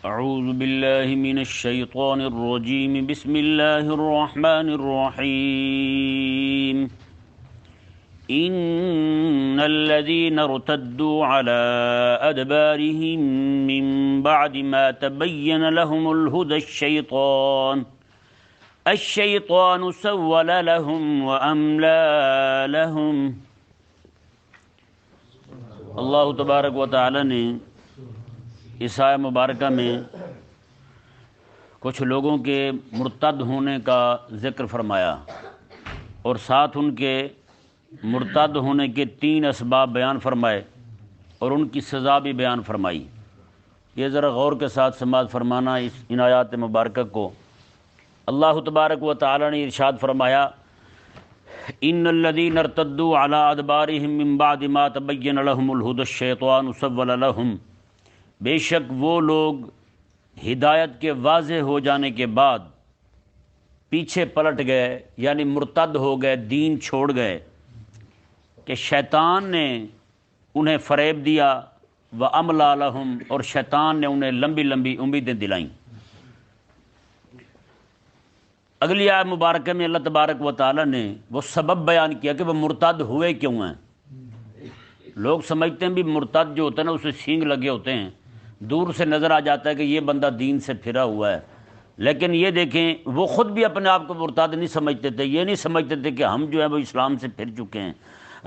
اعوذ باللہ من الشیطان الرجیم بسم اللہ الرحمن الرحیم ان الذین ارتدوا على ادبارهم من بعد ما تبین لهم الهدى الشیطان سول لهم واملا لهم۔ اللہ تبارک و تعالی نے اس آیہ مبارکہ میں کچھ لوگوں کے مرتد ہونے کا ذکر فرمایا اور ساتھ ان کے مرتد ہونے کے 3 اسباب بیان فرمائے اور ان کی سزا بھی بیان فرمائی۔ یہ ذرا غور کے ساتھ سماعت فرمانا ان آیات مبارکہ کو۔ اللہ تبارک و تعالی نے ارشاد فرمایا ان الذین ارتدوا علی ادبارہم من بعد ما تبین لهم الہدی الشیطان سول لهم، بے شک وہ لوگ ہدایت کے واضح ہو جانے کے بعد پیچھے پلٹ گئے، یعنی مرتد ہو گئے، دین چھوڑ گئے، کہ شیطان نے انہیں فریب دیا، وَأَمْلَى لَهُمْ، اور شیطان نے انہیں لمبی لمبی امیدیں دلائیں۔ اگلی آیت مبارکہ میں اللہ تبارک و تعالی نے وہ سبب بیان کیا کہ وہ مرتد ہوئے کیوں ہیں۔ لوگ سمجھتے ہیں بھی مرتد جو ہوتا ہے نا اسے سینگ لگے ہوتے ہیں، دور سے نظر آ جاتا ہے کہ یہ بندہ دین سے پھرا ہوا ہے، لیکن یہ دیکھیں وہ خود بھی اپنے آپ کو مرتد نہیں سمجھتے تھے، یہ نہیں سمجھتے تھے کہ ہم جو ہے وہ اسلام سے پھر چکے ہیں۔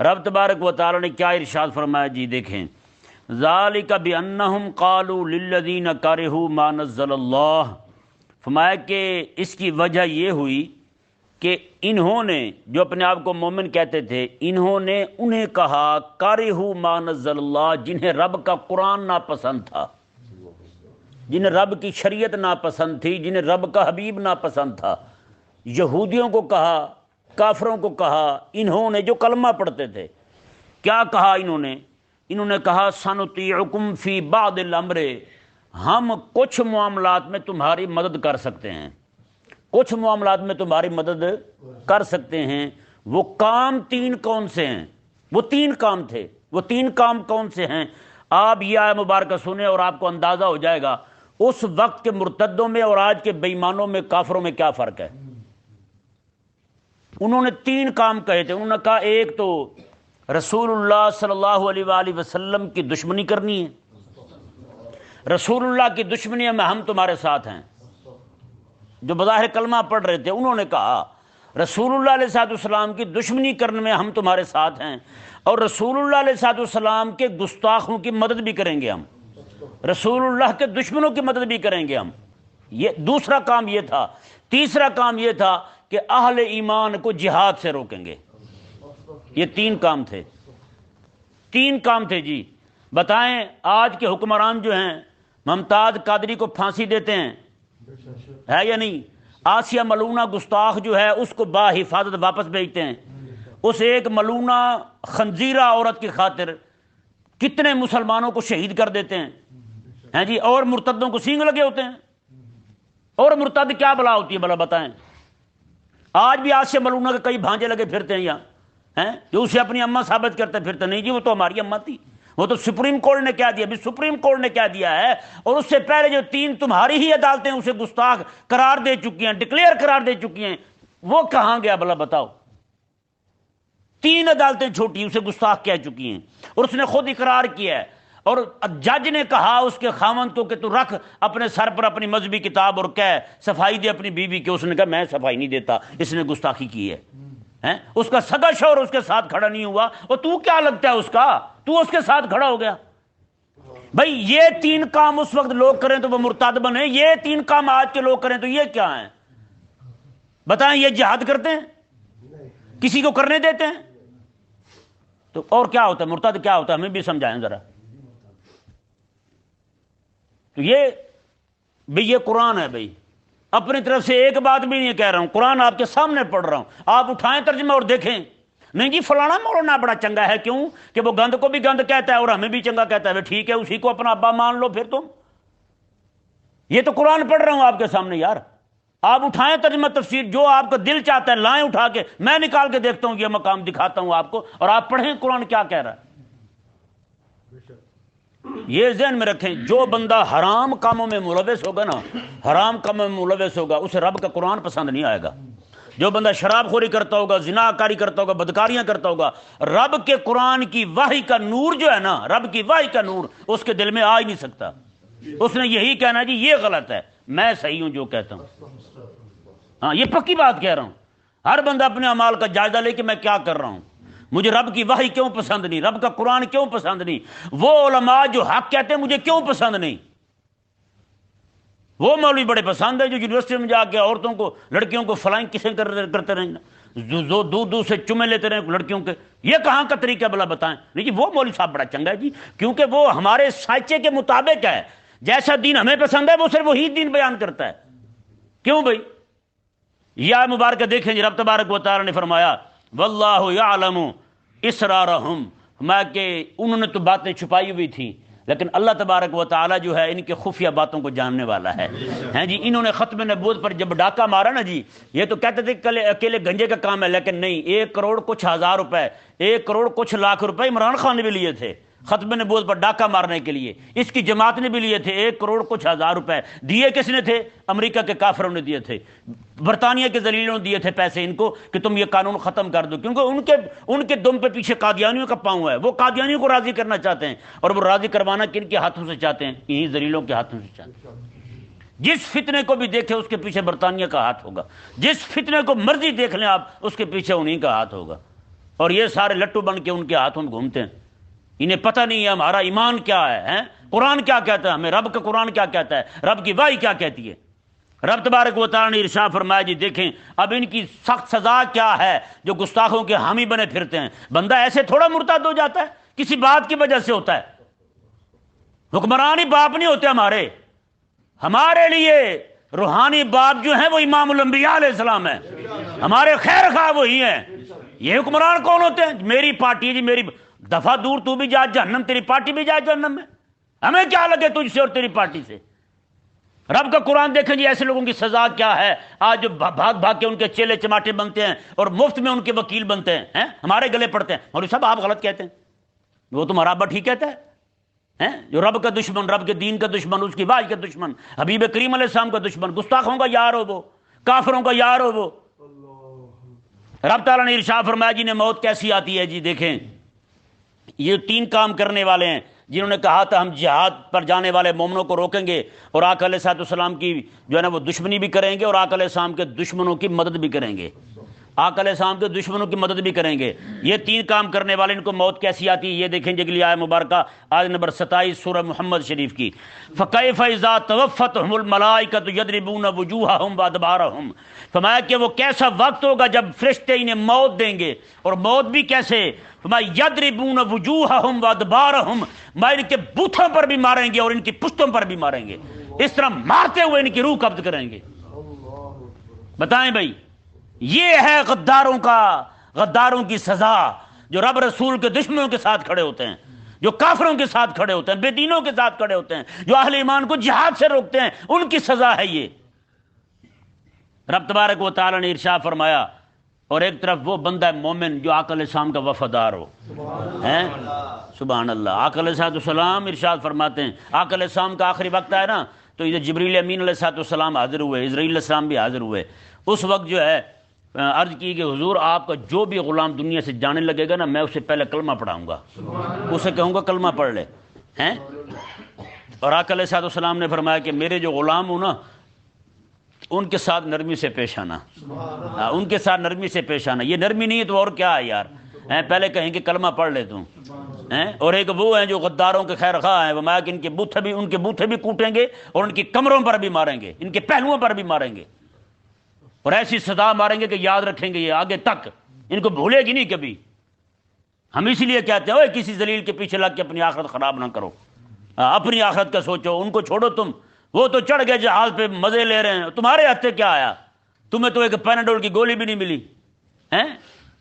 رب تبارک و تعالی نے کیا ارشاد فرمایا جی دیکھیں، ذالک بانہم قالوا للذین کرہوا ما نزل اللہ، فرمایا کہ اس کی وجہ یہ ہوئی کہ انہوں نے جو اپنے آپ کو مومن کہتے تھے، انہوں نے انہیں کہا کرہوا ما نزل اللہ، جنہیں رب کا قرآن ناپسند تھا، جنہیں رب کی شریعت ناپسند تھی، جنہیں رب کا حبیب ناپسند تھا، یہودیوں کو کہا، کافروں کو کہا، انہوں نے جو کلمہ پڑھتے تھے کیا کہا انہوں نے کہا سنطیعکم فی بعض الامر، ہم کچھ معاملات میں تمہاری مدد کر سکتے ہیں، کچھ معاملات میں تمہاری مدد کر سکتے ہیں۔ وہ کام 3 کون سے ہیں؟ وہ 3 کام تھے، وہ 3 کام کون سے ہیں؟ آپ یہ آیہ مبارکہ سنیں اور آپ کو اندازہ ہو جائے گا اس وقت کے مرتدوں میں اور آج کے بے ایمانوں میں، کافروں میں کیا فرق ہے۔ انہوں نے 3 کام کہے تھے۔ انہوں نے کہا ایک تو رسول اللہ صلی اللہ علیہ وآلہ وسلم کی دشمنی کرنی ہے، رسول اللہ کی دشمنی میں ہم تمہارے ساتھ ہیں۔ جو بظاہر کلمہ پڑھ رہے تھے انہوں نے کہا رسول اللہ علیہ السلام کی دشمنی کرنے میں ہم تمہارے ساتھ ہیں، اور رسول اللہ علیہ السلام کے گستاخوں کی مدد بھی کریں گے ہم، رسول اللہ کے دشمنوں کی مدد بھی کریں گے ہم۔ یہ دوسرا کام یہ تھا۔ تیسرا کام یہ تھا کہ اہل ایمان کو جہاد سے روکیں گے۔ یہ 3 کام تھے، 3 کام تھے جی۔ بتائیں آج کے حکمران جو ہیں ممتاز قادری کو پھانسی دیتے ہیں، ہے یا نہیں؟ آسیہ ملونہ گستاخ جو ہے اس کو با حفاظت واپس بھیجتے ہیں۔ اس ایک ملونہ خنزیرہ عورت کی خاطر کتنے مسلمانوں کو شہید کر دیتے ہیں جی، اور مرتدوں کو سینگ لگے ہوتے ہیں۔ اور مرتد کیا بلا ہوتی ہے بلا بتائیں؟ آج بھی آسیہ ملونہ کے کئی بھانجے لگے پھرتے ہیں یہاں، ہیں جو اسے اپنی اماں ثابت کرتے پھرتے، نہیں جی وہ تو ہماری اماں تھی، وہ تو سپریم کورٹ نے کیا دیا، ابھی سپریم کورٹ نے کیا دیا ہے، اور اس سے پہلے جو 3 تمہاری ہی عدالتیں اسے گستاخ قرار دے چکی ہیں، ڈکلیئر قرار دے چکی ہیں، وہ کہاں گیا بلا بتاؤ؟ 3 عدالتیں چھوٹی اسے گستاخ کہہ چکی ہیں، اور اس نے خود اقرار کیا ہے، اور جج نے کہا اس کے خاوند کو کہ تو رکھ اپنے سر پر اپنی مذہبی کتاب اور کہہ صفائی دے اپنی بیوی کی، اس نے کہا میں صفائی نہیں دیتا، اس نے گستاخی کی ہے۔ اس کا سگا شوہر اس کے ساتھ کھڑا نہیں ہوا، اور تو کیا لگتا ہے اس کا؟ تو اس کے ساتھ کھڑا ہو گیا۔ بھائی یہ 3 کام اس وقت لوگ کریں تو وہ مرتد بنے، یہ 3 کام آج کے لوگ کریں تو یہ کیا ہیں؟ بتائیں یہ جہاد کرتے ہیں؟ کسی کو کرنے دیتے ہیں؟ تو اور کیا ہوتا ہے مرتد؟ کیا ہوتا ہے ہمیں بھی سمجھائیں ذرا۔ تو یہ قرآن ہے بھائی، اپنی طرف سے ایک بات بھی نہیں کہہ رہا ہوں، قرآن آپ کے سامنے پڑھ رہا ہوں، آپ اٹھائیں ترجمہ اور دیکھیں۔ نہیں جی فلانا مولانا بڑا چنگا ہے، کیوں کہ وہ گند کو بھی گند کہتا ہے اور ہمیں بھی چنگا کہتا ہے، ٹھیک ہے اسی کو اپنا ابا مان لو پھر تم۔ یہ تو قرآن پڑھ رہا ہوں آپ کے سامنے یار، آپ اٹھائیں ترجمہ تفسیر، جو آپ کا دل چاہتا ہے لائیں اٹھا کے، میں نکال کے دیکھتا ہوں یہ مقام دکھاتا ہوں آپ کو، اور آپ پڑھیں قرآن کیا کہہ رہا ہے۔ یہ ذہن میں رکھیں، جو بندہ حرام کاموں میں ملوث ہوگا نا، حرام کاموں میں ملوث ہوگا، اسے رب کا قرآن پسند نہیں آئے گا۔ جو بندہ شراب خوری کرتا ہوگا، زنا کاری کرتا ہوگا، بدکاریاں کرتا ہوگا، رب کے قرآن کی وحی کا نور جو ہے نا، رب کی وحی کا نور اس کے دل میں آ ہی نہیں سکتا۔ اس نے یہی کہنا جی یہ غلط ہے، میں صحیح ہوں جو کہتا ہوں۔ ہاں، یہ پکی بات کہہ رہا ہوں۔ ہر بندہ اپنے اعمال کا جائزہ لے کہ میں کیا کر رہا ہوں، مجھے رب کی وحی کیوں پسند نہیں، رب کا قرآن کیوں پسند نہیں، وہ علماء جو حق کہتے ہیں مجھے کیوں پسند نہیں۔ وہ مولوی بڑے پسند ہے جو یونیورسٹی میں جا کے عورتوں کو، لڑکیوں کو فلائنگ کسیں کرتے رہیں، جو دور دور سے چمے لیتے رہیں لڑکیوں کے، یہ کہاں کا طریقہ بلا بتائیں؟ نہیں جی، وہ مولوی صاحب بڑا چنگا ہے جی، کیونکہ وہ ہمارے سانچے کے مطابق ہے، جیسا دین ہمیں پسند ہے وہ صرف وہی دین بیان کرتا ہے۔ کیوں بھائی؟ یا مبارکہ دیکھیں جی، رب تبارک و تعالی نے فرمایا واللہ یعلم اسرارہم، میں کہ انہوں نے تو باتیں چھپائی ہوئی تھیں، لیکن اللہ تبارک و تعالی جو ہے ان کے خفیہ باتوں کو جاننے والا ہے۔ ہیں جی، انہوں نے ختم نبوت پر جب ڈاکہ مارا نا جی، یہ تو کہتے تھے کہ اکیلے گنجے کا کام ہے، لیکن نہیں، 1 کروڑ کچھ ہزار روپے، 1 کروڑ کچھ لاکھ روپے عمران خان نے بھی لیے تھے ختم نبوت پر ڈاکہ مارنے کے لیے، اس کی جماعت نے بھی لیے تھے 1 کروڑ کچھ ہزار روپے۔ دیے کس نے تھے؟ امریکہ کے کافروں نے دیے تھے، برطانیہ کے ذلیلوں نے دیے تھے پیسے ان کو کہ تم یہ قانون ختم کر دو، کیونکہ ان کے دم پہ پیچھے قادیانیوں کا پاؤں ہے، وہ قادیانیوں کو راضی کرنا چاہتے ہیں، اور وہ راضی کروانا کن کے ہاتھوں سے چاہتے ہیں؟ انہی ذلیلوں کے ہاتھوں سے چاہتے ہیں۔ جس فتنے کو بھی دیکھے اس کے پیچھے برطانیہ کا ہاتھ ہوگا، جس فتنے کو مرضی دیکھ لیں آپ، اس کے پیچھے انہی کا ہاتھ ہوگا، اور یہ سارے لٹو بن کے ان کے ہاتھوں میں گھومتے ہیں۔ انہیں پتہ نہیں ہے ہمارا ایمان کیا ہے، قرآن کیا کہتا ہے، ہمیں رب کا قرآن کیا کہتا ہے، رب کی وحی کیا کہتی ہے۔ رب تبارک و تعالی نے ارشاد فرمایا جی دیکھیں اب ان کی سخت سزا کیا ہے جو گستاخوں کے حامی بنے پھرتے ہیں۔ بندہ ایسے تھوڑا مرتد ہو جاتا ہے، کسی بات کی وجہ سے ہوتا ہے۔ حکمرانی باپ نہیں ہوتے ہمارے لیے روحانی باپ جو ہیں وہ امام الانبیاء علیہ السلام ہیں، ہمارے خیر خواہ وہی ہیں۔ یہ حکمران کون ہوتے ہیں؟ میری پارٹی جی، میری دفعہ دور، تو بھی جا جہنم، تیری پارٹی بھی جائے جہنم میں، ہمیں کیا لگے تجھ سے اور تیری پارٹی سے۔ رب کا قرآن دیکھیں جی ایسے لوگوں کی سزا کیا ہے، آج جو بھاگ بھاگ کے ان کے چیلے چماٹے بنتے ہیں اور مفت میں ان کے وکیل بنتے ہیں، ہمارے گلے پڑتے ہیں، مولوی صاحب آپ غلط کہتے ہیں، وہ تمہارا ابا ٹھیک کہتا ہے، جو رب کا دشمن، رب کے دین کا دشمن، اس کی وحی کا دشمن، حبیب کریم علیہ السلام کا دشمن، گستاخوں کا یار ہو وہ، کافروں کا یار ہو وہ۔ رب تعالیٰ نے ارشاد فرمایا جی نے موت کیسی آتی ہے جی دیکھیں، یہ 3 کام کرنے والے ہیں جنہوں نے کہا تھا ہم جہاد پر جانے والے مومنوں کو روکیں گے اور آقا علیہ السلام کی جو ہے نا وہ دشمنی بھی کریں گے اور آقا علیہ السلام کے دشمنوں کی مدد بھی کریں گے، آقا علیہ السلام کے دشمنوں کی مدد بھی کریں گے۔ یہ 3 کام کرنے والے ان کو موت کیسی آتی ہے یہ دیکھیں جی اگلی آیت مبارکہ آیت نمبر 27 سورہ محمد شریف کی، فَكَيْفَ إِذَا تَوَفَّتْهُمُ الْمَلَائِكَةُ يَضْرِبُونَ وُجُوهَهُمْ وَأَدْبَارَهُمْ، فرمایا کہ وہ کیسا وقت ہوگا جب فرشتے انہیں موت دیں گے، اور موت بھی کیسے، فرمایا یضربون وجوہہم وادبارہم، میں ان کے بوتھوں پر بھی ماریں گے اور ان کی پشتوں پر بھی ماریں گے، اس طرح مارتے ہوئے ان کی روح قبض کریں گے۔ بتائیں بھائی، یہ ہے غداروں کی سزا، جو رب رسول کے دشمنوں کے ساتھ کھڑے ہوتے ہیں، جو کافروں کے ساتھ کھڑے ہوتے ہیں، بے دینوں کے ساتھ کھڑے ہوتے ہیں، جو اہل ایمان کو جہاد سے روکتے ہیں، ان کی سزا ہے یہ۔ رب تبارک و تعالی نے ارشاد فرمایا، اور ایک طرف وہ بندہ مومن جو آقا علیہ السلام کا وفادار ہو، سبحان اللہ۔ آقا علیہ السلام ارشاد فرماتے ہیں، آقا علیہ السلام کا آخری وقت ہے نا، تو ادھر جبریل امین علیہ السلام حاضر ہوئے، اسرائیل علیہ السلام بھی حاضر ہوئے۔ اس وقت جو ہے عرض کی کہ حضور آپ کا جو بھی غلام دنیا سے جانے لگے گا نا، میں اسے پہلے کلمہ پڑھاؤں گا، اسے کہوں گا کلمہ پڑھ لے، اور آقا علیہ السلام نے فرمایا کہ میرے جو غلام ہوں نا ان کے ساتھ نرمی سے پیش آنا، ان کے ساتھ نرمی سے پیش آنا۔ یہ نرمی نہیں ہے تو اور کیا ہے یار، پہلے کہیں کہ کلمہ پڑھ لے تم، اور ایک وہ ہیں جو غداروں کے خیر خواہ ہیں، وہ کہ ان کے بوتھے بھی کوٹیں گے اور ان کی کمروں پر بھی ماریں گے، ان کے پہلوؤں پر بھی ماریں گے، اور ایسی سزا ماریں گے کہ یاد رکھیں گے یہ آگے تک، ان کو بھولے گی نہیں کبھی۔ ہم اسی لیے کہتے ہیں کسی ذلیل کے پیچھے لگ کے اپنی آخرت خراب نہ کرو، اپنی آخرت کا سوچو، ان کو چھوڑو تم، وہ تو چڑھ گئے جہاز پہ مزے لے رہے ہیں، تمہارے ہاتھ سے کیا آیا، تمہیں تو ایک پیناڈول کی گولی بھی نہیں ملی،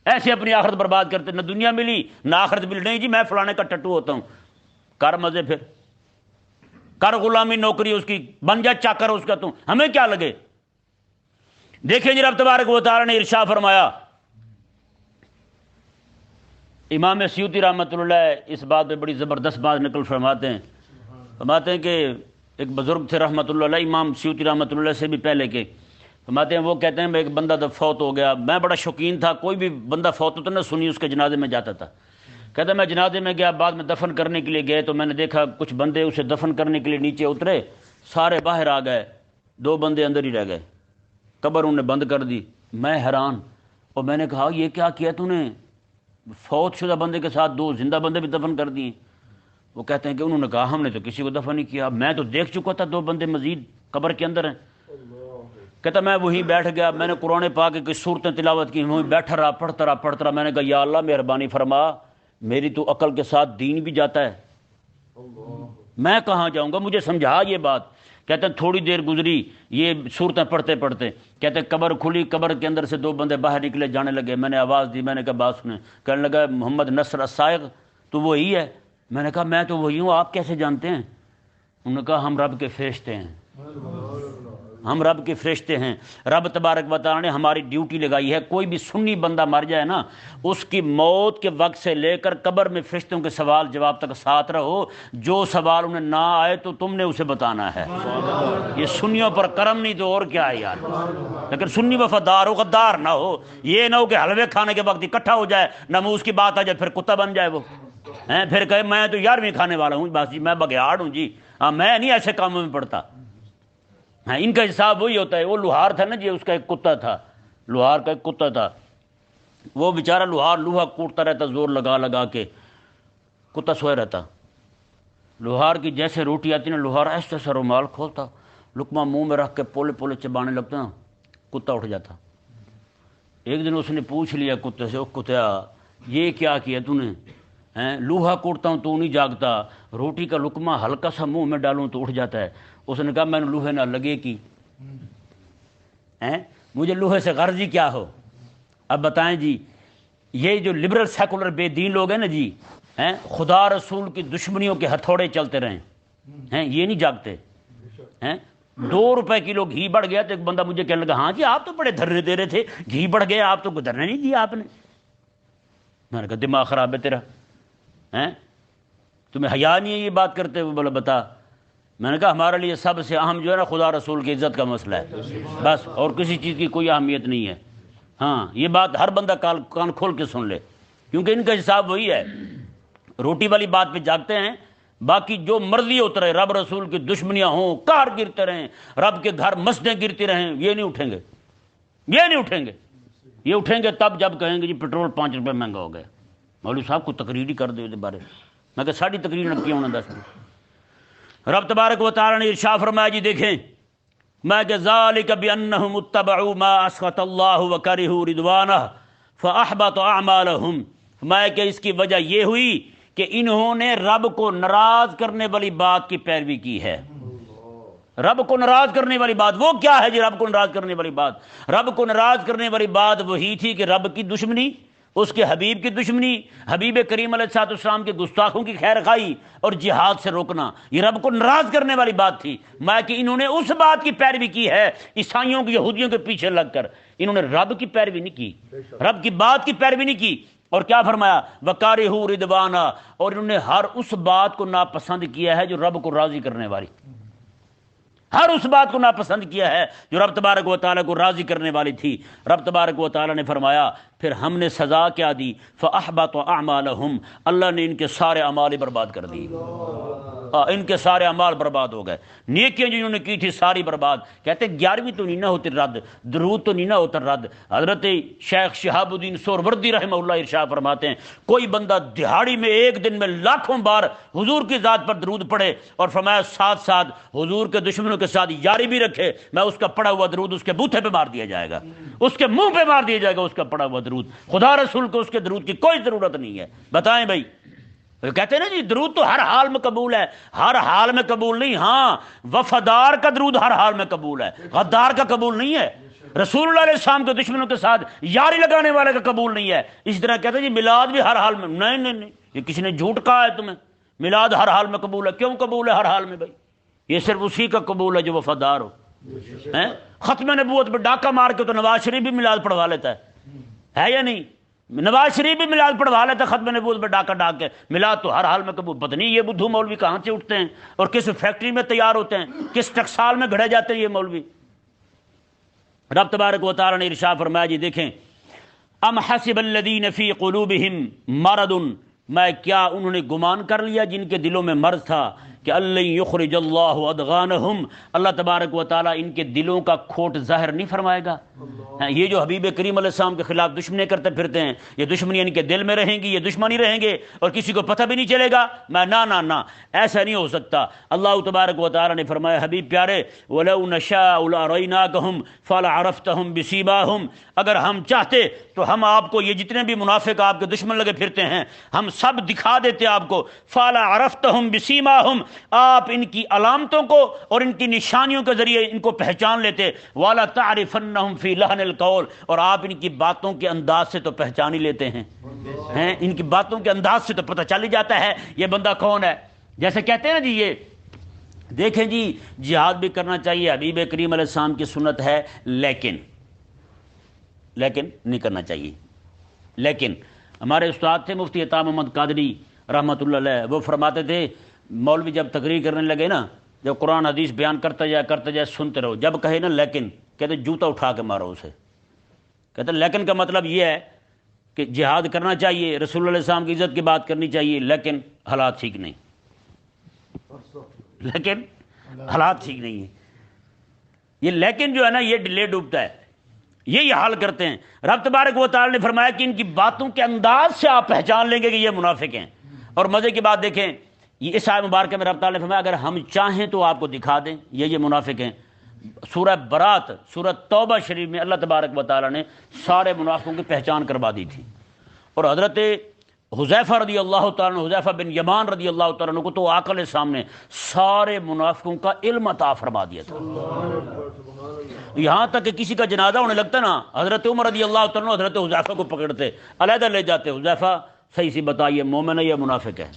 ایسے اپنی آخرت برباد کرتے، نہ دنیا ملی نہ آخرت ملی، نہیں جی میں فلانے کا ٹٹو ہوتا ہوں، کر مزے، پھر کر غلامی نوکری اس کی، بن جا چاکر اس کا، تم ہمیں کیا لگے۔ دیکھیں جی رب تبارک و تعالی نے ارشاد فرمایا امام سیوطی رحمۃ اللہ علیہ اس بات پہ بڑی زبردست بات نقل فرماتے ہیں کہ ایک بزرگ تھے رحمۃ اللہ علیہ، امام سیوطی رحمۃ اللہ علیہ سے بھی پہلے کے، فرماتے ہیں وہ کہتے ہیں ایک بندہ جب فوت ہو گیا، میں بڑا شوقین تھا، کوئی بھی بندہ فوت ہوتا نہ سنی اس کے جنازے میں جاتا تھا، کہتا میں جنازے میں گیا، بعد میں دفن کرنے کے لیے گئے تو میں نے دیکھا کچھ بندے اسے دفن کرنے کے لیے نیچے اترے، سارے باہر آ گئے، 2 بندے اندر ہی رہ گئے، قبر انہوں نے بند کر دی۔ میں حیران، اور میں نے کہا یہ کیا کیا تو نے، فوت شدہ بندے کے ساتھ 2 زندہ بندے بھی دفن کر دیے؟ وہ کہتے ہیں کہ انہوں نے کہا ہم نے تو کسی کو دفن نہیں کیا، میں تو دیکھ چکا تھا 2 بندے مزید قبر کے اندر ہیں۔ کہتا میں وہیں بیٹھ گیا، میں نے قرآن پاک کی کچھ صورتیں تلاوت کی، وہیں بیٹھا رہا پڑھتا رہا، میں نے کہا یا اللہ مہربانی فرما، میری تو عقل کے ساتھ دین بھی جاتا ہے، میں کہاں جاؤں گا، مجھے سمجھا یہ بات۔ کہتے ہیں تھوڑی دیر گزری، یہ صورتیں پڑھتے کہتے ہیں قبر کھلی، قبر کے اندر سے 2 بندے باہر نکلے جانے لگے، میں نے آواز دی، میں نے کہا بات سنیں، کہنے لگا محمد نصر السائغ تو وہی ہے؟ میں نے کہا میں تو وہی ہوں، آپ کیسے جانتے ہیں؟ انہوں نے کہا ہم رب کے فرشتے ہیں، ہم رب کے فرشتے ہیں، رب تبارک و تعالی نے ہماری ڈیوٹی لگائی ہے، کوئی بھی سنی بندہ مر جائے نا، اس کی موت کے وقت سے لے کر قبر میں فرشتوں کے سوال جواب تک ساتھ رہو، جو سوال انہیں نہ آئے تو تم نے اسے بتانا ہے۔ یہ سنیوں پر کرم نہیں تو اور کیا ہے یار، لیکن سنی وفادار ہو، غدار نہ ہو، یہ نہ ہو کہ حلوے کھانے کے وقت اکٹھا ہو جائے، ناموس کی بات آ جائے پھر کتا بن جائے وہ، پھر کہے میں تو 11ویں کھانے والا ہوں، بس جی میں بگیاڑ ہوں جی، میں نہیں ایسے کاموں میں پڑتا۔ ہاں ان کا حساب وہی ہوتا ہے۔ وہ لوہار تھا نا جی، اس کا ایک کتا تھا، لوہار کا ایک کتا تھا، وہ بیچارہ لوہار لوہا کوٹتا رہتا زور لگا لگا کے، کتا سوئے رہتا، لوہار کی جیسے روٹی آتی نا، لوہار ایسے ایسا رومال کھولتا، لقمہ منہ میں رکھ کے پولے پولے چبانے لگتا نا، کتا اٹھ جاتا۔ ایک دن اس نے پوچھ لیا کتے سے، او کتیا یہ کیا کیا تو نے، لوہا کوٹتا ہوں تو نہیں جاگتا، روٹی کا لقمہ ہلکا سا منہ میں ڈالوں تو اٹھ جاتا ہے۔ اس نے کہا میں نے لوہے نہ لگے کی، مجھے لوہے سے غرضی کیا ہو؟ اب بتائیں جی، یہ جو لبرل سیکولر بے دین لوگ ہیں نا جی، خدا رسول کی دشمنیوں کے ہتھوڑے چلتے رہیں، یہ نہیں جاگتے۔ 2 روپے کلو گھی بڑھ گیا تو ایک بندہ مجھے کہنے لگا ہاں جی آپ تو بڑے دھرنے دے رہے تھے، گھی بڑھ گیا آپ تو گدرنے نہیں دیا آپ نے۔ میں نے کہا دماغ خراب ہے تیرا، تمہیں حیا نہیں ہے یہ بات کرتے ہوئے؟ بولا بتا۔ میں نے کہا ہمارے لیے سب سے اہم جو ہے نا خدا رسول کی عزت کا مسئلہ ہے، بس، اور کسی چیز کی کوئی اہمیت نہیں ہے۔ ہاں یہ بات ہر بندہ کان کھول کے سن لے، کیونکہ ان کا حساب وہی ہے، روٹی والی بات پہ جاگتے ہیں، باقی جو مرضی ہوتا رہے، رب رسول کی دشمنیاں ہوں، کار گرتے رہیں، رب کے گھر مسجدیں گرتی رہیں، یہ نہیں اٹھیں گے، یہ نہیں اٹھیں گے۔ یہ اٹھیں گے تب جب کہیں گے جی پٹرول 5 روپے مہنگا ہو گیا، مولوی صاحب کو تقریر ہی کر دے دے بارے میں کہ ساڑھی تقریر نہ کیوں نہ 10 رب تبارک و تعالی نے ارشاد فرمایا جی دیکھیں، میں کہ ذالک بانہم اتبعوا ما اسخط اللہ وکرہوا رضوانہ فاحبط اعمالہم، میں کہ اس کی وجہ یہ ہوئی کہ انہوں نے رب کو ناراض کرنے والی بات کی پیروی کی ہے۔ رب کو ناراض کرنے والی بات وہ کیا ہے جی؟ رب کو ناراض کرنے والی بات، رب کو ناراض کرنے والی بات وہی تھی کہ رب کی دشمنی، اس کے حبیب کی دشمنی، حبیب کریم علیہ السلام کے گستاخوں کی خیر خواہی اور جہاد سے روکنا، یہ رب کو ناراض کرنے والی بات تھی۔ میں کہ انہوں نے اس بات کی پیروی کی ہے، عیسائیوں کی یہودیوں کے پیچھے لگ کر، انہوں نے رب کی پیروی نہیں کی، رب کی بات کی پیروی نہیں کی۔ اور کیا فرمایا؟ وَكَارِهُ رِضْوَانَ، اور انہوں نے ہر اس بات کو ناپسند کیا ہے جو رب کو راضی کرنے والی، ہر اس بات کو ناپسند کیا ہے جو رب تبارک و تعالیٰ کو راضی کرنے والی تھی۔ رب تبارک و تعالیٰ نے فرمایا پھر ہم نے سزا کیا دی؟ فَأَحْبَطَ أَعْمَالَهُمْ، اللہ نے ان کے سارے اعمال برباد کر دی، ان کے سارے اعمال برباد ہو گئے، نیکیاں جو انہوں نے کی تھی ساری برباد۔ کہتے 11ویں تو نہیں نہ ہوتی رد، درود تو نہیں نہ ہوتا رد۔ حضرت شیخ شہاب الدین سہروردی رحمہ اللہ ارشاد فرماتے ہیں کوئی بندہ دہاڑی میں ایک دن میں لاکھوں بار حضور کی ذات پر درود پڑھے اور فرمایا ساتھ ساتھ حضور کے دشمنوں کے ساتھ یاری بھی رکھے، میں اس کا پڑھا ہوا درود اس کے بوتھے پہ مار دیا جائے گا، اس کے منہ پہ مار دیا جائے گا اس کا پڑھا ہوا درود۔ خدا رسول کو اس کے درود کی کوئی ضرورت نہیں ہے۔ بتائیں بھائی، کہتے ہیں نا جی درود تو ہر حال میں قبول ہے، ہر حال میں قبول نہیں، ہاں وفادار کا درود ہر حال میں قبول ہے، غدار کا قبول نہیں ہے، رسول اللہ علیہ السلام کے دشمنوں کے ساتھ یاری لگانے والے کا قبول نہیں ہے۔ اس طرح کہتے ہیں جی میلاد بھی ہر حال میں، نہیں نہیں نہیں، یہ کسی نے جھوٹ کہا ہے تمہیں، میلاد ہر حال میں قبول ہے۔ کیوں قبول ہے ہر حال میں بھائی؟ یہ صرف اسی کا قبول ہے جو وفادار ہو۔ ختم نبوت پہ ڈاکہ مار کے تو نواز شریف بھی میلاد پڑھوا لیتا ہے یا نہیں؟ نواز شریف بھی میلاد پڑھوا لیتا ختم نبوت میں ڈاکہ ڈاک کے، میلاد تو ہر حال میں قبول، پتہ نہیں یہ بدھو مولوی کہاں سے اٹھتے ہیں اور کس فیکٹری میں تیار ہوتے ہیں، کس ٹکسال میں گھڑے جاتے ہیں یہ مولوی۔ رب تبارک و تعالی نے ارشاد فرمایا جی دیکھیں، ام حسب الذین فی قلوبہم مرض، میں کیا انہوں نے گمان کر لیا جن کے دلوں میں مرض تھا کہ اللہ یخرج اللہ ادغانہم، اللہ تبارک و تعالیٰ ان کے دلوں کا کھوٹ ظاہر نہیں فرمائے گا۔ یہ جو حبیب کریم علیہ السلام کے خلاف دشمنی کرتے پھرتے ہیں، یہ دشمنی ان کے دل میں رہیں گی، یہ دشمنی رہیں گے اور کسی کو پتہ بھی نہیں چلے گا، نہ ایسا نہیں ہو سکتا۔ اللہ تبارک و تعالیٰ نے فرمایا حبیب پیارے وَلَوْ نَشَاءُ لَأَرَيْنَاكَهُمْ فَلَعَرَفْتَهُمْ بِسِيمَاهُمْ، اگر ہم چاہتے تو ہم آپ کو یہ جتنے بھی منافق آپ کے دشمن لگے پھرتے ہیں ہم سب دکھا دیتے آپ کو، فَلَعَرَفْتَهُمْ بِسِيمَاهُمْ، آپ ان کی علامتوں کو اور ان کی نشانیوں کے ذریعے ان کو پہچان لیتے، وَلَا تَعْرِفَنَّهُمْ فِي لَحْنِ الْقَوْلِ، اور آپ ان کی باتوں کے انداز سے تو پہچان ہی لیتے ہیں، ان کی باتوں کے انداز سے تو پتہ چل ہی جاتا ہے یہ بندہ کون ہے۔ جیسے کہتے ہیں نا جی، یہ دیکھیں جی جہاد بھی کرنا چاہیے، حبیب کریم علیہ السلام کی سنت ہے، لیکن نہیں کرنا چاہیے۔ لیکن ہمارے استاد تھے مفتی عطا محمد قادری رحمۃ اللہ علیہ، وہ فرماتے تھے مولوی جب تقریر کرنے لگے نا، جب قرآن حدیث بیان کرتا جائے سنتے رہو، جب کہے نا لیکن، کہتے جوتا اٹھا کے مارو اسے۔ کہتے لیکن کا مطلب یہ ہے کہ جہاد کرنا چاہیے، رسول اللہ علیہ السلام کی عزت کی بات کرنی چاہیے، لیکن حالات ٹھیک نہیں، لیکن حالات ٹھیک نہیں ہیں۔ یہ لیکن جو ہے نا یہ ڈلے ڈوبتا ہے، یہی حال کرتے ہیں۔ رب تبارک و تعالی نے فرمایا کہ ان کی باتوں کے انداز سے آپ پہچان لیں گے کہ یہ منافق ہیں۔ اور مزے کی بات دیکھیں، یہ اس آیت مبارکہ میں رب تعالی نے فرمایا اگر ہم چاہیں تو آپ کو دکھا دیں یہ منافق ہیں۔ سورہ برات، سورہ توبہ شریف میں اللہ تبارک و تعالی نے سارے منافقوں کی پہچان کروا دی تھی، اور حضرت حذیفہ رضی اللہ تعالیٰ عنہ، حذیفہ بن یمان رضی اللہ تعالیٰ عنہ کو تو آقا علیہ السلام نے سارے منافقوں کا علم عطا فرما دیا تھا۔ یہاں تک کہ کسی کا جنازہ ہونے لگتا نا، حضرت عمر رضی اللہ تعالیٰ عنہ حضرت حذیفہ کو پکڑتے، علیحدہ لے جاتے، حذیفہ صحیح سی بتائیے مومن ہے یا منافق ہے؟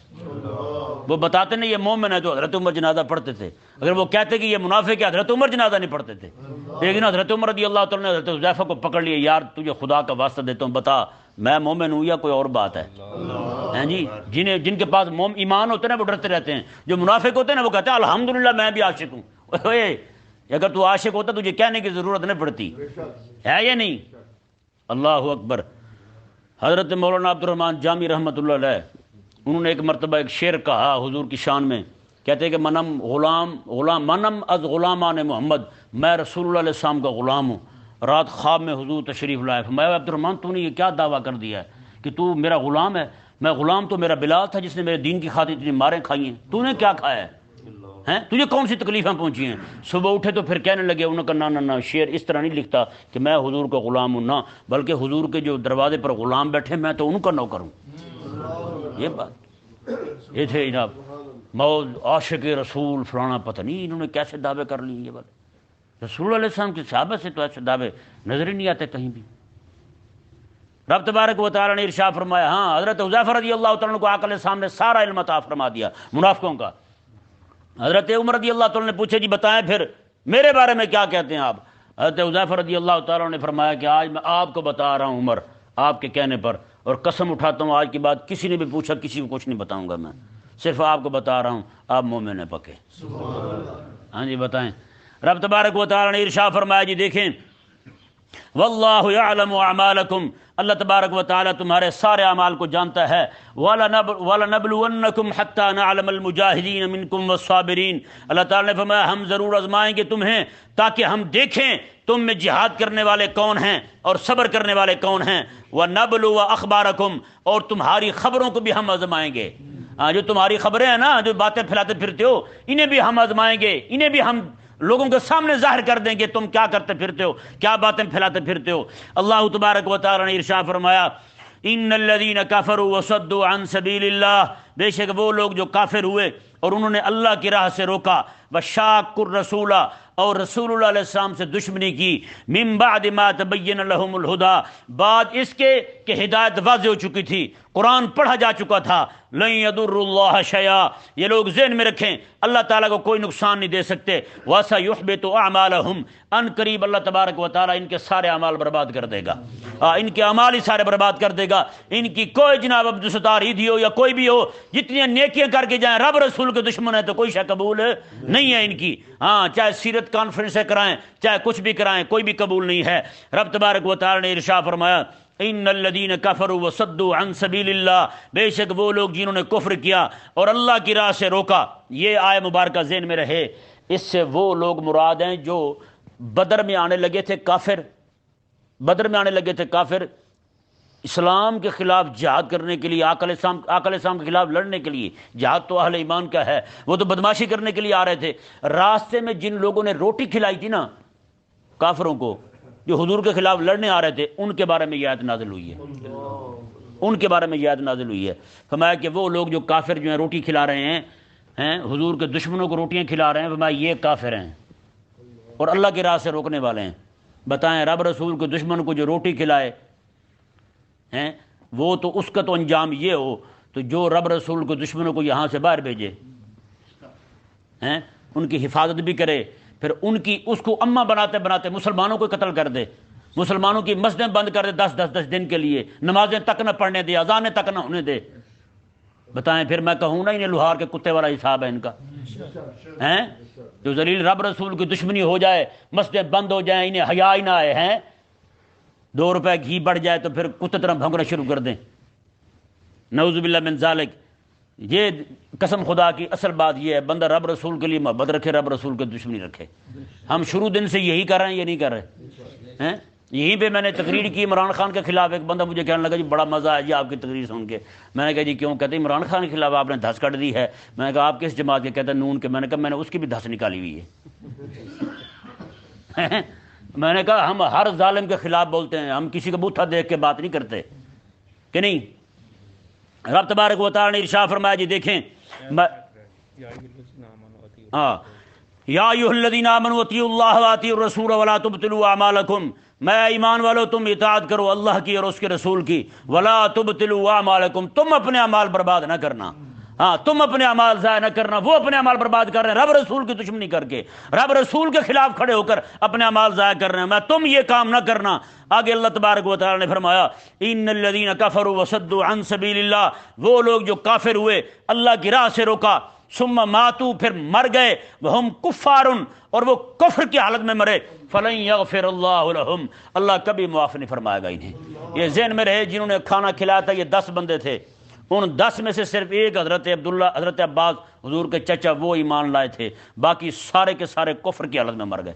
وہ بتاتے نہیں یہ مومن ہے تو حضرت عمر جنازہ پڑھتے تھے، اگر وہ کہتے کہ یہ منافق ہے حضرت عمر جنازہ نہیں پڑھتے تھے۔ لیکن حضرت عمر رضی اللہ تعالیٰ نے حضرت حذیفہ کو پکڑ لیا، یار تجھے خدا کا واسطہ دیتا ہوں بتا میں مومن ہوں یا کوئی اور بات ہے؟ جی جن کے پاس ایمان ہوتے ہیں نا وہ ڈرتے رہتے ہیں، جو منافق ہوتے ہیں نا وہ کہتے ہیں الحمدللہ میں بھی عاشق ہوں۔ اگر تو عاشق ہوتا تجھے کہنے کی ضرورت نہیں پڑتی، ہے یا نہیں؟ اللہ اکبر۔ حضرت مولانا عبد الرحمن جامی رحمۃ اللہ علیہ، انہوں نے ایک مرتبہ ایک شعر کہا حضور کی شان میں، کہتے ہیں کہ منم از غلامان محمد، میں رسول اللہ علیہ السلام کا غلام ہوں۔ رات خواب میں حضور تشریف لائے، فرمایا عبد الرحمن تو نے یہ کیا دعویٰ کر دیا ہے کہ تو میرا غلام ہے؟ میں غلام تو میرا بلال تھا جس نے میرے دین کی خاطر اتنی ماریں کھائی ہیں، تو نے کیا کھایا ہے؟ تجھے کون سی تکلیفیں پہنچی ہیں؟ صبح اٹھے تو پھر کہنے لگے، انہوں نے کہا نہ شعر اس طرح نہیں لکھتا کہ میں حضور کا غلام ہوں، نہ بلکہ حضور کے جو دروازے پر غلام بیٹھے میں تو ان کا نوکر ہوں۔ یہ بات یہ تھے جناب موت عاشق رسول فلانا، پتہ نہیں انہوں نے کیسے دعوے کر لی۔ یہ بات رسول اللہ علیہ السلام کے صحابہ سے تو ایسے دعوے نظر ہی نہیں آتے کہیں بھی۔ رب تبارک و تعالی نے ارشاد فرمایا، ہاں حضرت حذیفہ رضی اللہ تعالیٰ عنہ کو آقا علیہ السلام نے سارا علم عطا فرما دیا منافقوں کا۔ حضرت عمر رضی اللہ تعالیٰ نے پوچھے جی بتائیں پھر میرے بارے میں کیا کہتے ہیں آپ؟ حضرت حذیفہ رضی اللہ تعالیٰ نے فرمایا کہ آج میں آپ کو بتا رہا ہوں عمر آپ کے کہنے پر، اور قسم اٹھاتا ہوں آج کے بعد کسی نے بھی پوچھا کسی کو کچھ نہیں بتاؤں گا، میں صرف آپ کو بتا رہا ہوں آپ مومن ہیں پکے۔ ہاں جی بتائیں۔ رب تبارک و تعالی نے ارشاد فرمایا جی دیکھیں، واللہ یعلم اعمالکم، اللہ تبارک و تعالی تمہارے سارے اعمال کو جانتا ہے۔ وَلَنَبْلُوَنَّكُمْ حَتَّى نَعْلَمَ الْمُجَاهِدِينَ مِنْكُمْ وَالصَّابِرِينَ، اللہ تعالی نے فرمایا ہم ضرور آزمائیں گے تمہیں تاکہ ہم دیکھیں تم میں جہاد کرنے والے کون ہیں اور صبر کرنے والے کون ہیں۔ وَنَبْلُوَ أَخْبَارَكُمْ، اور تمہاری خبروں کو بھی ہم آزمائیں گے۔ جو تمہاری خبریں ہیں نا، جو باتیں پھیلاتے پھرتے ہو، انہیں بھی ہم آزمائیں گے، انہیں بھی ہم لوگوں کے سامنے ظاہر کر دیں گے تم کیا کرتے پھرتے ہو، کیا باتیں پھیلاتے پھرتے ہو۔ اللہ تبارک و تعالی نے ارشاد فرمایا، ان الذين كفروا وصدوا عن سبيل الله، بے شک وہ لوگ جو کافر ہوئے اور انہوں نے اللہ کی راہ سے روکا، وشاق الرسول، اور رسول اللہ علیہ السلام سے دشمنی کی، من بعد ما تبین لهم الہدی، بعد اس کے کہ ہدایت واضح ہو چکی تھی، قرآن پڑھا جا چکا تھا، لن یضر اللہ شیئا، یہ لوگ ذہن میں رکھیں اللہ تعالیٰ کو کوئی نقصان نہیں دے سکتے، وسیحبط اعمالہم، ان قریب اللہ تبارک و تعالیٰ ان کے سارے اعمال برباد کر دے گا، ان کے اعمال ہی سارے برباد کر دے گا، ان کی کوئی جناب عبدالستار عیدی ہو یا کوئی بھی ہو، جتنی نیکیاں کر کے جائیں، رب رسول کے دشمن ہے تو کوئی شے قبول نہیں ہے ان کی، ہاں چاہے سیرت کانفرنسیں کرائیں، چاہے کچھ بھی کرائیں، کوئی بھی قبول نہیں ہے۔ رب تبارک و تعالیٰ نے ارشاد فرمایا، ان الذین کفروا وصدوا عن سبیل اللہ، بے شک وہ لوگ جنہوں نے کفر کیا اور اللہ کی راہ سے روکا، یہ آیہ مبارکہ ذہن میں رہے، اس سے وہ لوگ مراد ہیں جو بدر میں آنے لگے تھے کافر، بدر میں آنے لگے تھے کافر، اسلام کے خلاف جہاد کرنے کے لیے، آقا علیہ السلام کے خلاف لڑنے کے لیے، جہاد تو اہل ایمان کا ہے، وہ تو بدماشی کرنے کے لیے آ رہے تھے، راستے میں جن لوگوں نے روٹی کھلائی تھی نا کافروں کو، جو حضور کے خلاف لڑنے آ رہے تھے، ان کے بارے میں یہ آیت نازل ہوئی ہے، ان کے بارے میں یہ آیت نازل ہوئی ہے، فرمایا کہ وہ لوگ جو کافر جو ہیں روٹی کھلا رہے ہیں حضور کے دشمنوں کو روٹیاں کھلا رہے ہیں، فرمایا یہ کافر ہیں اور اللہ کی راہ سے روکنے والے ہیں۔ بتائیں رب رسول کے دشمن کو جو روٹی کھلائے ہیں وہ تو اس کا تو انجام یہ ہو، تو جو رب رسول کو دشمنوں کو یہاں سے باہر بھیجے ہیں، ان کی حفاظت بھی کرے، پھر ان کی اس کو اماں بناتے بناتے مسلمانوں کو قتل کر دے، مسلمانوں کی مسجدیں بند کر دے 10 دن کے لیے، نمازیں تک نہ پڑھنے دے، اذانیں تک نہ ہونے دے، بتائیں پھر میں کہوں نا انہیں لوہار کے کتے والا حساب ہے ان کا، ہیں جو ذلیل رب رسول کی دشمنی ہو جائے، مسجدیں بند ہو جائیں، انہیں حیا ہی نہ آئے، ہیں 2 روپے گھی بڑھ جائے تو پھر کتے طرح بھونکنا شروع کر دیں، نعوذ باللہ من ذالک۔ یہ قسم خدا کی اصل بات یہ ہے، بندہ رب رسول کے لیے محبت رکھے، رب رسول کے دشمنی رکھے۔ ہم شروع دن سے یہی کر رہے ہیں، یہ نہیں کر رہے ہیں۔ یہیں پہ میں نے تقریر کی عمران خان کے خلاف، ایک بندہ مجھے کہنے لگا جی بڑا مزہ ہے جی آپ کی تقریر سن کے، میں نے کہا جی کیوں؟ کہتے ہیں عمران خان کے خلاف آپ نے دھس کٹ دی ہے، میں نے کہا آپ کس جماعت کے؟ کہتے ہیں نون کے، میں نے کہا میں نے اس کی بھی دھس نکالی ہوئی ہے میں نے کہا ہم ہر ظالم کے خلاف بولتے ہیں، ہم کسی کا بوتھا دیکھ کے بات نہیں کرتے کہ نہیں۔ رب تبارک و تعالی نے ارشاد فرمایا جی دیکھیں، یا ایھا الذین آمنوا اطیعوا اللہ واطیعوا الرسول ولا تبطلوا اعمالکم، میں ایمان والو تم اطاعت کرو اللہ کی اور اس کے رسول کی، ولا تبطلوا اعمالکم، تم اپنے اعمال برباد نہ کرنا، ہاں تم اپنے اعمال ضائع نہ کرنا، وہ اپنے اعمال برباد کر رہے ہیں رب رسول کی دشمنی کر کے، رب رسول کے خلاف کھڑے ہو کر اپنے اعمال ضائع کر رہے ہیں، میں تم یہ کام نہ کرنا۔ آگے اللہ تبارک و تعالی نے فرمایا ان الذین کفروا وصدوا عن سبیل اللہ، وہ لوگ جو کافر ہوئے اللہ کی راہ سے روکا، ثم ماتوا پھر مر گئے، وہم کفار اور وہ کفر کی حالت میں مرے، فلن یغفر اللہ لہم، اللہ کبھی معاف نہیں فرمائے گا انہیں۔ یہ ذہن میں رہے جنہوں نے کھانا کھلایا تھا یہ 10 بندے تھے، ان 10 میں سے صرف ایک حضرت عبداللہ حضرت عباس حضور کے چچا وہ ایمان لائے تھے، باقی سارے کے سارے کفر کی حالت میں مر گئے۔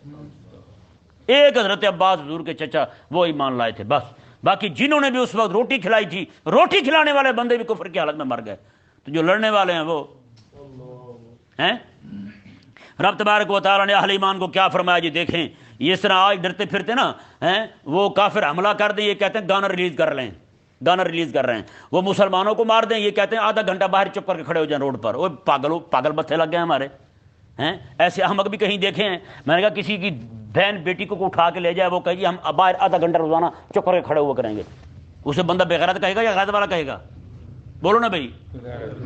ایک حضرت عباس حضور کے چچا وہ ایمان لائے تھے بس، باقی جنہوں نے بھی اس وقت روٹی کھلائی تھی، روٹی کھلانے والے بندے بھی کفر کی حالت میں مر گئے۔ تو جو لڑنے والے ہیں وہ ہیں۔ رب تبارک و تعالیٰ نے اہل ایمان کو کیا فرمایا جی دیکھیں، یہ اس طرح آج ڈرتے پھرتے نا ہیں، وہ کافر حملہ کر دیں یہ کہتے ہیں گانا ریلیز کر لیں، گانا ریلیز کر رہے ہیں، وہ مسلمانوں کو مار دیں یہ کہتے ہیں آدھا گھنٹہ باہر چپ کر کے کھڑے ہو جائیں روڈ پر، وہ پاگل بتھے لگ گئے ہمارے ہیں۔ ایسے احمق بھی کہیں دیکھے ہیں، میں نے کہا کسی کی بہن بیٹی کو اٹھا کے لے جائے، وہ کہے جی ہم باہر آدھا گھنٹہ روزانہ چپ کر کے کھڑے ہوا کریں گے، اسے بندہ بغیرت کہے گا یا غیرت والا کہے گا؟ بولو نا بھائی،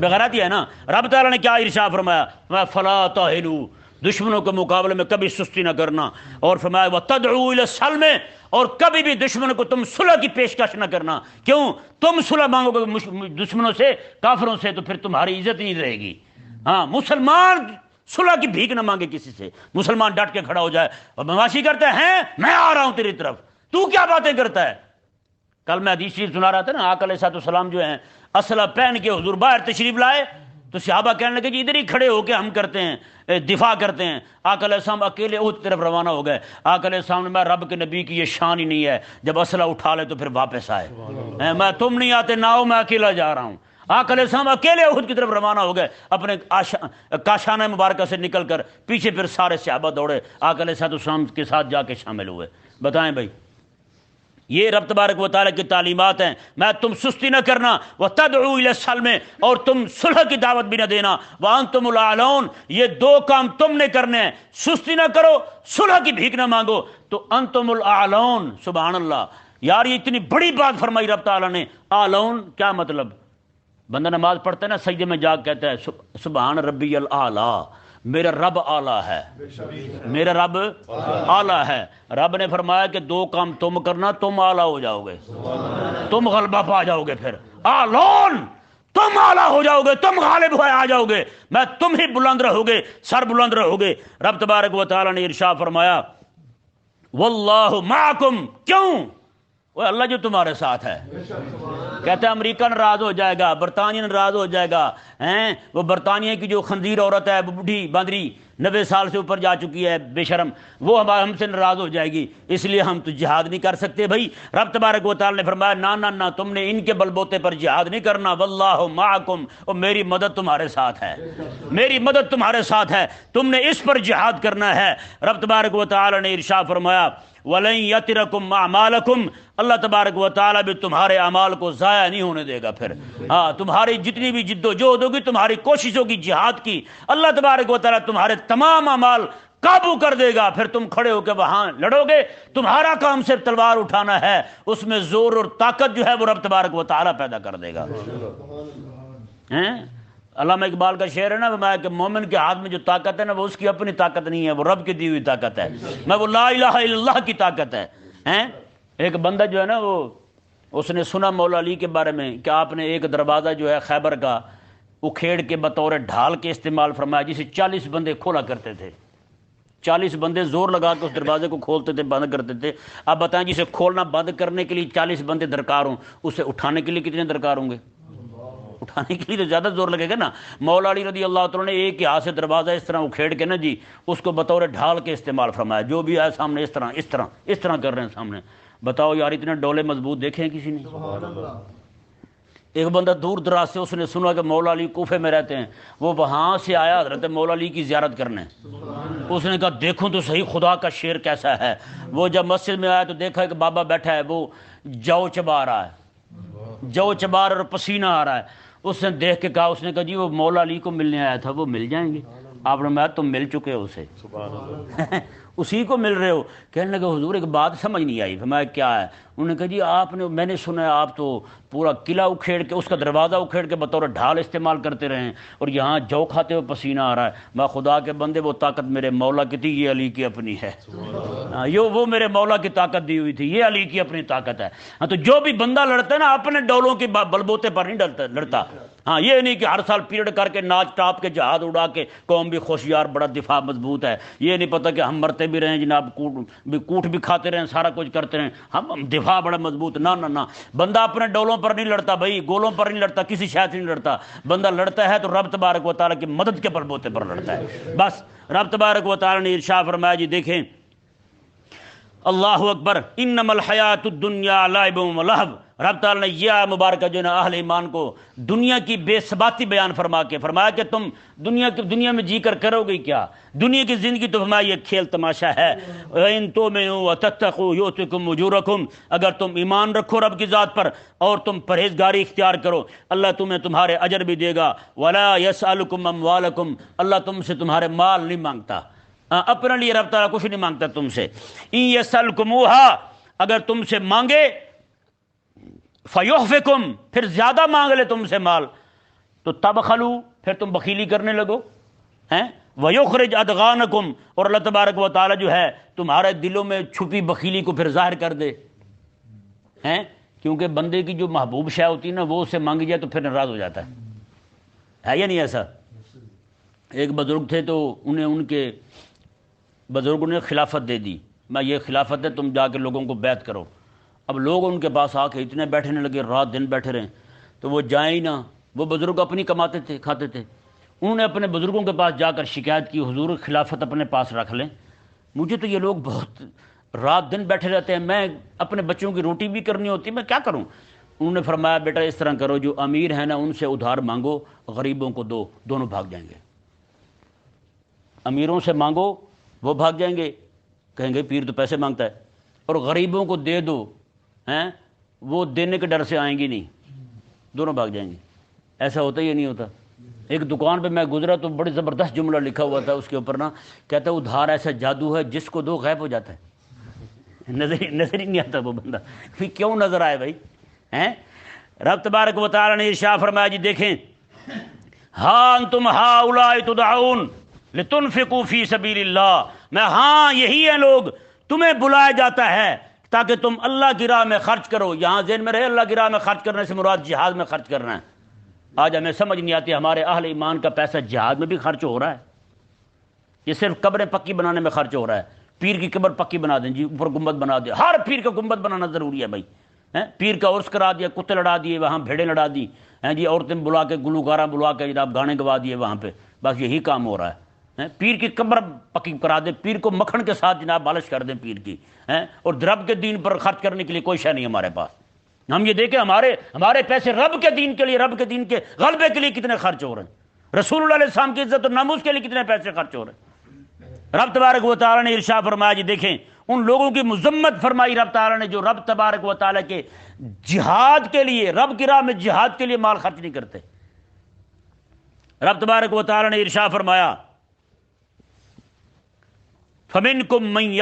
بغیرت ہی ہے نا۔ رب تعالیٰ نے کیا ارشاد فرمایا، فلا تہنوا، دشمنوں کے مقابلے میں کبھی سستی نہ کرنا، اور فرمایا وتدعوا الی السلم، اور کبھی بھی دشمن کو تم صلح کی پیشکش نہ کرنا۔ کیوں؟ تم صلح مانگو گے دشمنوں سے کافروں سے تو پھر تمہاری عزت نہیں رہے گی۔ ہاں مسلمان صلح کی بھیک نہ مانگے کسی سے، مسلمان ڈٹ کے کھڑا ہو جائے اور بدمعاشی کرتے ہیں میں آ رہا ہوں تیری طرف، تو کیا باتیں کرتا ہے؟ کل میں حدیث شریف سنا رہا تھا نا، آقا علیہ السلام جو ہیں اسلحہ پہن کے حضور باہر تشریف لائے تو صحابہ کہنے لگے جی ادھر ہی کھڑے ہو کے ہم کرتے ہیں دفاع کرتے ہیں۔ آقا علیہ السلام اکیلے احد طرف روانہ ہو گئے۔ آقا علیہ السلام نے میں رب کے نبی کی یہ شان ہی نہیں ہے جب اسلحہ اٹھا لے تو پھر واپس آئے، میں تم نہیں آتے نہ ہو، میں اکیلا جا رہا ہوں۔ آقا علیہ السلام اکیلے احد کی طرف روانہ ہو گئے، اپنے کاشانہ مبارکہ سے نکل کر، پیچھے پھر سارے صحابہ دوڑے آقا علیہ السلام کے ساتھ جا کے شامل ہوئے۔ بتائیں بھائی یہ رب تبارک و تعالیٰ کی تعلیمات ہیں. میں تم سستی نہ کرنا، وَتَدْعُوا إِلَى السَّلْمِ، اور تم صلح کی دعوت بھی نہ دینا، وَأَنْتُمُ الْأَعْلَوْنَ، یہ دو کام تم نے کرنے ہیں. سستی نہ کرو، صلح کی بھیک نہ مانگو، تو انتم الْأَعْلَوْنَ. سبحان اللہ یار، یہ اتنی بڑی بات فرمائی رب تعالیٰ نے. اعلون کیا مطلب؟ بندہ نماز پڑھتا ہے نا، سجدے میں جا کے کہتا ہے سبحان ربی الاعلیٰ، میرا رب اعلیٰ ہے، میرا رب اعلیٰ ہے. رب نے فرمایا کہ دو کام تم کرنا، تم اعلیٰ ہو جاؤ گے، تم غلبہ پا جاؤ گے. پھر اعلون، تم اعلیٰ ہو جاؤ گے، تم غالب ہوئے آ جاؤ گے، میں تم ہی بلند رہو گے، سر بلند رہو گے. رب تبارک و تعالیٰ نے ارشاد فرمایا واللہ معکم، کیوں؟ وہ اللہ جو تمہارے ساتھ ہے. کہتے ہیں امریکہ ناراض ہو جائے گا، برطانیہ ناراض ہو جائے گا. وہ برطانیہ کی جو خنزیر عورت ہے، بوڑھی باندری 90 سال سے اوپر جا چکی ہے، بے شرم، وہ ہم سے ناراض ہو جائے گی، اس لیے ہم تو جہاد نہیں کر سکتے. بھائی رب تبارک و تعالی نے فرمایا نہ تم نے ان کے بلبوتے پر جہاد نہیں کرنا. واللہ معکم، اور میری مدد تمہارے ساتھ ہے، میری مدد تمہارے ساتھ ہے، تم نے اس پر جہاد کرنا ہے. رب تبارک و تعالی نے ارشاد فرمایا وَلَن يَتِرَكُمْ أَعْمَالَكُمْ، اللہ تبارک و تعالیٰ بھی تمہارے اعمال کو ضائع نہیں ہونے دے گا. پھر تمہاری جتنی بھی جد و جہد ہوگی، تمہاری کوشش ہوگی جہاد کی، اللہ تبارک و تعالیٰ تمہارے تمام اعمال قابو کر دے گا. پھر تم کھڑے ہو کے وہاں لڑو گے، تمہارا کام صرف تلوار اٹھانا ہے، اس میں زور اور طاقت جو ہے وہ رب تبارک و تعالیٰ پیدا کر دے گا. علامہ اقبال کا شعر ہے نا، میں کہ مومن کے ہاتھ میں جو طاقت ہے نا، وہ اس کی اپنی طاقت نہیں ہے، وہ رب کی دی ہوئی طاقت ہے. میں وہ لا الہ الا اللہ کی طاقت ہے. ایک بندہ جو ہے نا، اس نے سنا مولا علی کے بارے میں کہ آپ نے ایک دروازہ جو ہے خیبر کا اکھیڑ کے بطور ڈھال کے استعمال فرمایا، جسے 40 بندے کھولا کرتے تھے. 40 بندے زور لگا کے اس دروازے کو کھولتے تھے، بند کرتے تھے. اب بتائیں جسے کھولنا بند کرنے کے لیے 40 بندے درکار ہوں، اسے اٹھانے کے لیے کتنے درکار ہوں گے؟ اٹھانے کے لیے تو زیادہ زور لگے گا نا. مولا علی رضی اللہ تعالیٰ نے ایک ہی ہاتھ سے دروازہ اس طرح اکھیڑ کے نا جی اس کو بطور ڈھال کے استعمال فرمایا. جو بھی آئے سامنے اس طرح کر رہے ہیں سامنے. بتاؤ یار، اتنے ڈولے مضبوط دیکھے ہیں کسی نے؟ ایک بندہ دور دراز سے اس نے سنا کہ مولا علی کوفے میں رہتے ہیں، وہ وہاں سے آیا حضرت مولا علی کی زیارت کرنے. اس نے کہا دیکھوں تو صحیح خدا کا شعر کیسا ہے. وہ جب مسجد میں آیا تو دیکھا کہ بابا بیٹھا ہے، وہ جو چبا رہا ہے، جو چبا رہا اور پسینہ آ رہا ہے. اس نے دیکھ کے کہا، اس نے کہا جی وہ مولا علی کو ملنے آیا تھا، وہ مل جائیں گے. آپ نے کہا تم مل چکے ہو اسے، اسی کو مل رہے ہو. کہنے لگے حضور ایک بات سمجھ نہیں آئی. میں کیا ہے؟ انہوں نے کہا جی آپ نے، میں نے سنا ہے آپ تو پورا قلعہ اکھیڑ کے، اس کا دروازہ اکھیڑ کے بطور ڈھال استعمال کرتے رہے ہیں، اور یہاں جو کھاتے ہوئے پسینہ آ رہا ہے. میں خدا کے بندے، وہ طاقت میرے مولا کی تھی، یہ علی کی اپنی ہے. یہ وہ میرے مولا کی طاقت دی ہوئی تھی، یہ علی کی اپنی طاقت ہے. تو جو بھی بندہ لڑتا ہے نا، اپنے ڈولوں کے بلبوتے پر نہیں لڑتا. یہ نہیں کہ ہر سال پیریڈ کر کے ناچ ٹاپ کے جہاد اڑا کے قوم بھی خوش، یار بڑا دفاع مضبوط ہے. یہ نہیں پتہ کہ ہم مرتے بھی رہیں جناب، کوٹ بھی کھاتے رہیں، سارا کچھ کرتے رہیں، ہم دفاع بڑا مضبوط. نہ بندہ اپنے ڈولوں پر نہیں لڑتا بھائی، گولوں پر نہیں لڑتا، کسی شاید نہیں لڑتا. بندہ لڑتا ہے تو رب تبارک و تعالیٰ کی مدد کے بلبوتے پر لڑتا ہے. بس رب تبارک و تعالیٰ نے ارشاد فرمایا جی دیکھیں، اللہ اکبر، انما الحیات الدنیا لعب و لہو. رب تعالیٰ نے یہ مبارکہ جو ہے نا اہل ایمان کو دنیا کی بے ثباتی بیان فرما کے فرمایا کہ تم دنیا میں جی کر کرو گے کیا؟ دنیا کی زندگی تو فرمایا یہ کھیل تماشا ہے. ان تؤمنوا وتتقوا یؤتکم اجورکم، اگر تم ایمان رکھو رب کی ذات پر اور تم پرہیزگاری اختیار کرو، اللہ تمہیں تمہارے اجر بھی دے گا. ولا یسألکم اموالکم، اللہ تم سے تمہارے مال نہیں مانگتا، اپنے لیے رب تعالیٰ کچھ نہیں مانگتا تم سے. ان یسألکموہا، اگر تم سے مانگے، فیحفکم، پھر زیادہ مانگ لے تم سے مال، تو تبخلو، پھر تم بخیلی کرنے لگو. ویخرج ادغانکم، اور اللہ تبارک و تعالیٰ جو ہے تمہارے دلوں میں چھپی بخیلی کو پھر ظاہر کر دے. کیونکہ بندے کی جو محبوب شے ہوتی ہے نا، وہ اس سے مانگی جائے تو پھر ناراض ہو جاتا ہے یا نہیں ایسا؟ ایک بزرگ تھے تو انہیں ان کے بزرگوں نے خلافت دے دی، میں یہ خلافت ہے، تم جا کے لوگوں کو بیعت کرو. اب لوگ ان کے پاس آ کے اتنے بیٹھنے لگے، رات دن بیٹھے رہیں، تو وہ جائیں ہی نہ. وہ بزرگ اپنی کماتے تھے، کھاتے تھے. انہوں نے اپنے بزرگوں کے پاس جا کر شکایت کی، حضور خلافت اپنے پاس رکھ لیں، مجھے تو یہ لوگ بہت رات دن بیٹھے رہتے ہیں، میں اپنے بچوں کی روٹی بھی کرنی ہوتی ہے، میں کیا کروں؟ انہوں نے فرمایا بیٹا اس طرح کرو، جو امیر ہیں نا ان سے ادھار مانگو، غریبوں کو دو، دونوں بھاگ جائیں گے. امیروں سے مانگو، وہ بھاگ جائیں گے، کہیں گے پیر تو پیسے مانگتا ہے، اور غریبوں کو دے دو، ہیں وہ دینے کے ڈر سے آئیں گی نہیں، دونوں بھاگ جائیں گے۔ ایسا ہوتا ہی نہیں ہوتا۔ ایک دکان پہ میں گزرا تو بڑی زبردست جملہ لکھا ہوا تھا اس کے اوپر نا، کہتا ہے ادھار ایسا جادو ہے جس کو دو غائب ہو جاتا ہے، نظر ہی نہیں آتا وہ بندہ، پھر کیوں نظر آئے بھائی ہیں؟ رب تبارک و تعالی نے ارشاد فرمایا جی دیکھیں، ہاں انتم ہؤلاء تدعون لتنفقوا فی سبیل اللہ، میں ہاں یہی ہیں لوگ، تمہیں بلایا جاتا ہے تاکہ تم اللہ کی راہ میں خرچ کرو۔ یہاں ذہن میں رہے اللہ کی راہ میں خرچ کرنے سے مراد جہاد میں خرچ کرنا ہے۔ آج ہمیں سمجھ نہیں آتی ہمارے اہل ایمان کا پیسہ جہاد میں بھی خرچ ہو رہا ہے، یہ صرف قبریں پکی بنانے میں خرچ ہو رہا ہے۔ پیر کی قبر پکی بنا دیں جی، اوپر گنبد بنا دیں، ہر پیر کا گنبد بنانا ضروری ہے بھائی، پیر کا عرس کرا دیا، کتے لڑا دیے وہاں، بھیڑیں لڑا دی ہیں جی، عورتیں بلا کے گلوکارہ بلا کے جناب گانے گوا دیے وہاں پہ، بس یہی کام ہو رہا ہے۔ پیر کی قبر پکی کرا دیں، پیر کو مکھن کے ساتھ جناب بالش کر دیں پیر کی، اور رب کے دین پر خرچ کرنے کے لیے کوئی شے نہیں ہمارے پاس۔ ہم یہ دیکھیں ہمارے پیسے رب کے دین کے لیے، رب کے دین کے غلبے کے لیے کتنے خرچ ہو رہے ہیں، رسول اللہ علیہ السلام کی عزت اور ناموس کے لیے کتنے پیسے خرچ ہو رہے ہیں۔ رب تبارک و تعالی نے ارشاد فرمایا جی دیکھیں، ان لوگوں کی مذمت فرمائی رب تعالی نے جو رب تبارک و تعالی کے جہاد کے لیے، رب کی راہ میں جہاد کے لیے مال خرچ نہیں کرتے۔ رب تبارک و تعالی نے ارشاد فرمایا فَمِنْكُمْ مَنْ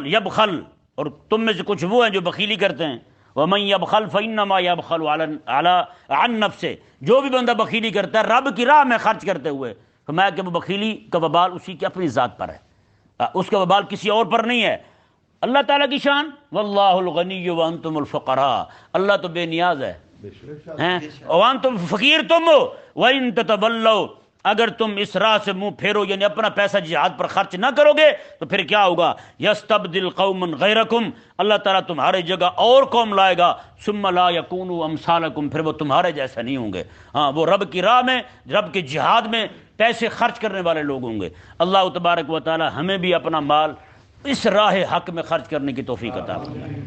يَبْخَلْ، اور تم میں سے کچھ وہ ہیں جو بخیلی کرتے ہیں، وَمَنْ يَبْخَلْ فَإِنَّمَا يَبْخَلُ عَنْ نَفْسِهِ، جو بھی بندہ بخیلی کرتا ہے رب کی راہ میں خرچ کرتے ہوئے، فرمایا کہ وہ بخیلی کا وبال اسی کی اپنی ذات پر ہے، اس کا وبال کسی اور پر نہیں ہے۔ اللہ تعالیٰ کی شان واللہ الغنی وانتم الفقراء، اللہ تو بے نیاز ہے، وانتم فقیر تم ہو، وَإِن تَتَوَلَّوْا، اگر تم اس راہ سے منہ پھیرو یعنی اپنا پیسہ جہاد پر خرچ نہ کرو گے تو پھر کیا ہوگا؟ یستبدل قوما غیرکم، اللہ تعالیٰ تمہاری جگہ اور قوم لائے گا، ثم لا یکونوا امثالکم، پھر وہ تمہارے جیسے نہیں ہوں گے۔ ہاں وہ رب کی راہ میں، رب کے جہاد میں پیسے خرچ کرنے والے لوگ ہوں گے۔ اللہ تبارک و تعالی ہمیں بھی اپنا مال اس راہ حق میں خرچ کرنے کی توفیق عطا فرمائے۔